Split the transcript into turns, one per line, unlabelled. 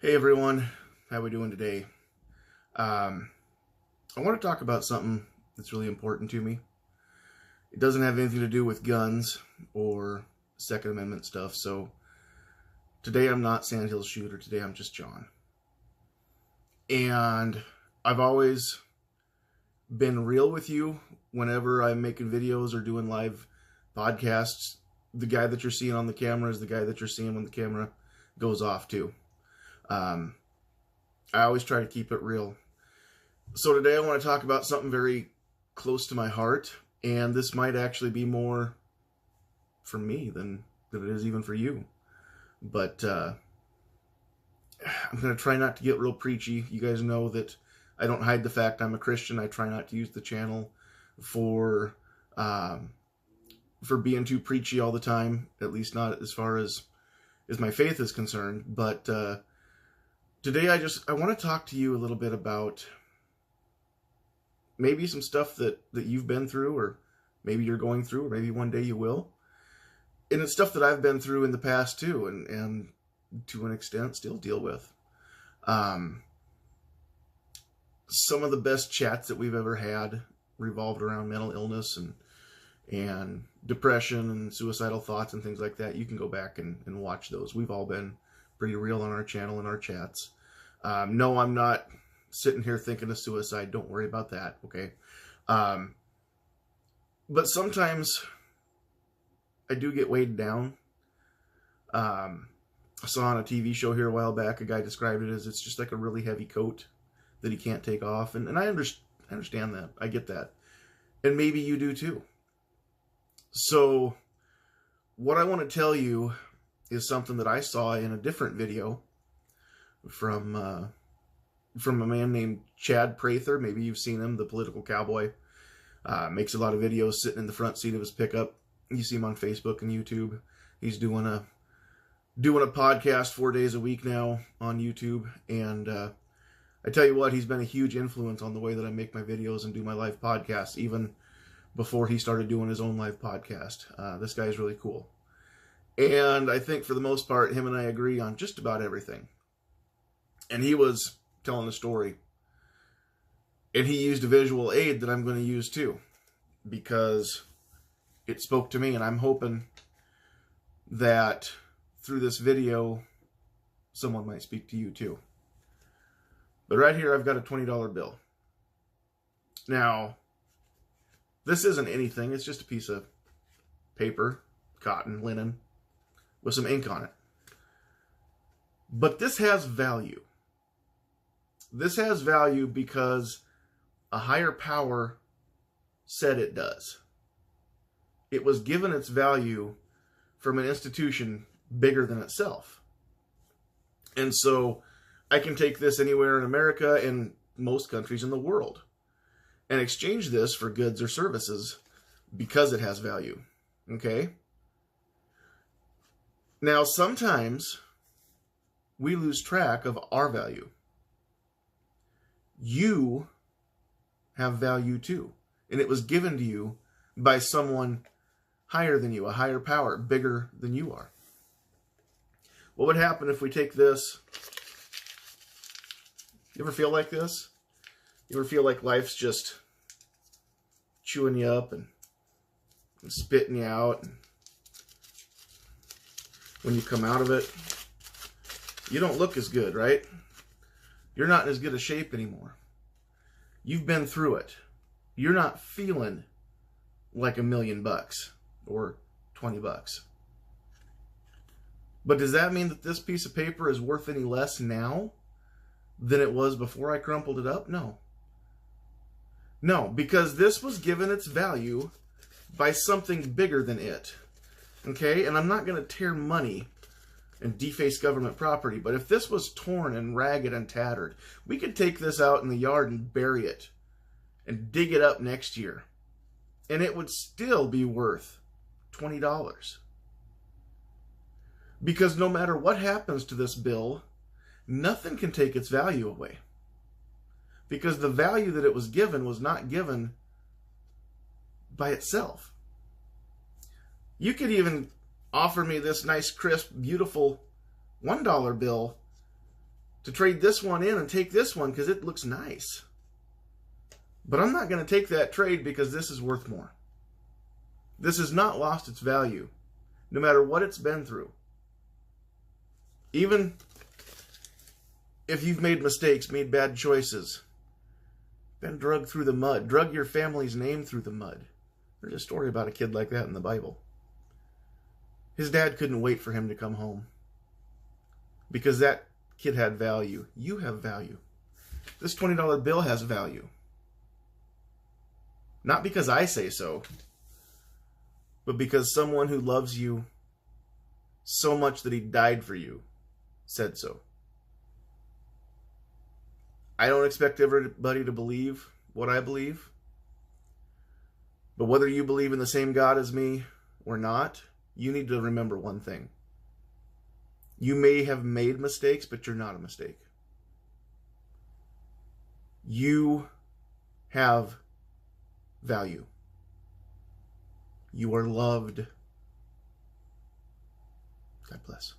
Hey everyone, how we doing today? I want to talk about something that's really important to me. It doesn't have anything to do with guns or Second Amendment stuff, so today I'm not Sandhills shooter, today I'm just John. And I've always been real with you whenever I'm making videos or doing live podcasts. The guy that you're seeing on the camera is the guy that you're seeing when the camera goes off too. I always try to keep it real. So today I want to talk about something very close to my heart, and this might actually be more for me than it is even for you. But I'm going to try not to get real preachy. You guys know that I don't hide the fact I'm a Christian. I try not to use the channel for being too preachy all the time, at least not as far as my faith is concerned. But today I want to talk to you a little bit about maybe some stuff that you've been through, or maybe you're going through, or maybe one day you will. And it's stuff that I've been through in the past too, and to an extent still deal with. Some of the best chats that we've ever had revolved around mental illness and depression and suicidal thoughts and things like that. You can go back and watch those. We've all been pretty real on our channel and our chats. No, I'm not sitting here thinking of suicide. Don't worry about that, okay? But sometimes I do get weighed down. I saw on a TV show here a while back, a guy described it as it's just like a really heavy coat that he can't take off. And I understand that. I get that. And maybe you do too. So what I want to tell you is something that I saw in a different video from a man named Chad Prather. Maybe you've seen him, the political cowboy. Makes a lot of videos sitting in the front seat of his pickup. You see him on Facebook and YouTube. He's doing a podcast 4 days a week now on YouTube. And I tell you what, he's been a huge influence on the way that I make my videos and do my live podcasts, even before he started doing his own live podcast. This guy is really cool. And I think for the most part, him and I agree on just about everything. And he was telling a story. And he used a visual aid that I'm going to use too, because it spoke to me. And I'm hoping that through this video, someone might speak to you too. But right here, I've got a $20 bill. Now, this isn't anything. It's just a piece of paper, cotton, linen, with some ink on it. But this has value. This has value because a higher power said it does. It was given its value from an institution bigger than itself. And so I can take this anywhere in America and most countries in the world and exchange this for goods or services because it has value. Okay? Now, sometimes we lose track of our value. You have value too. And it was given to you by someone higher than you, a higher power, bigger than you are. What would happen if we take this? You ever feel like this? You ever feel like life's just chewing you up and spitting you out? And when you come out of it, you don't look as good, right? You're not in as good a shape anymore. You've been through it. You're not feeling like $1 million or $20. But does that mean that this piece of paper is worth any less now than it was before I crumpled it up? No. No, because this was given its value by something bigger than it. Okay? And I'm not going to tear money and deface government property, but if this was torn and ragged and tattered, we could take this out in the yard and bury it and dig it up next year, and it would still be worth $20. Because no matter what happens to this bill, nothing can take its value away. Because the value that it was given was not given by itself. You could even offer me this nice, crisp, beautiful $1 bill to trade this one in and take this one because it looks nice. But I'm not going to take that trade because this is worth more. This has not lost its value, no matter what it's been through. Even if you've made mistakes, made bad choices, been dragged through the mud, drug your family's name through the mud. There's a story about a kid like that in the Bible. His dad couldn't wait for him to come home because that kid had value. You have value. This $20 bill has value. Not because I say so, but because someone who loves you so much that he died for you said so. I don't expect everybody to believe what I believe, but whether you believe in the same God as me or not, you need to remember one thing. You may have made mistakes, but you're not a mistake. You have value. You are loved. God bless.